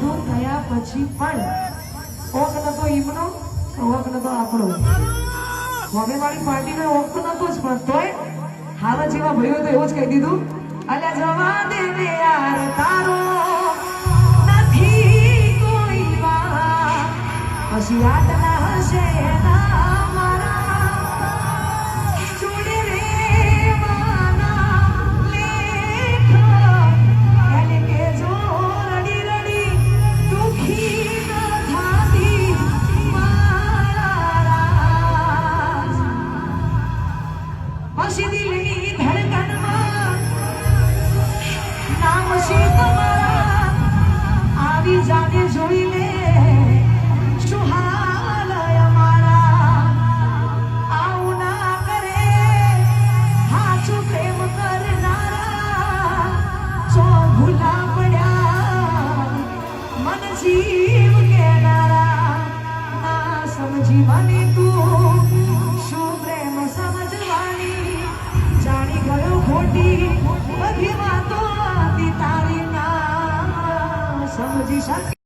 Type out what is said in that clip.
બધું થયા પછી પણ ઓક નતો ઈમનો ઓક નતો આપણો હવે મારી પાર્ટીનો ઓક તો નતો જ પણ તોય હારા જેવા ભાઈઓ તો એવું જ કહી દીધું અલ્યા જવા દે ને યાર તારો નથી કોઈ વા પછી આટલા હશે ના મારા જોડે રે માના લેખ એને કે જો રડી રડી દુખી ન થાતી મારા રાજ પછી દિલની ધડકનમાં નામ છે તમારા આવી જાને જોઈ લે શું હાલ અમારા આવું ના કરે હાચું પ્રેમ કરનારા જો ભૂલા પડ્યા મન જીવ કેનારા ના સમજી મને તું શું પ્રેમ સમજવાની જાણી ગયો ખોટી બધી વાતો તારી ના સમજી શકે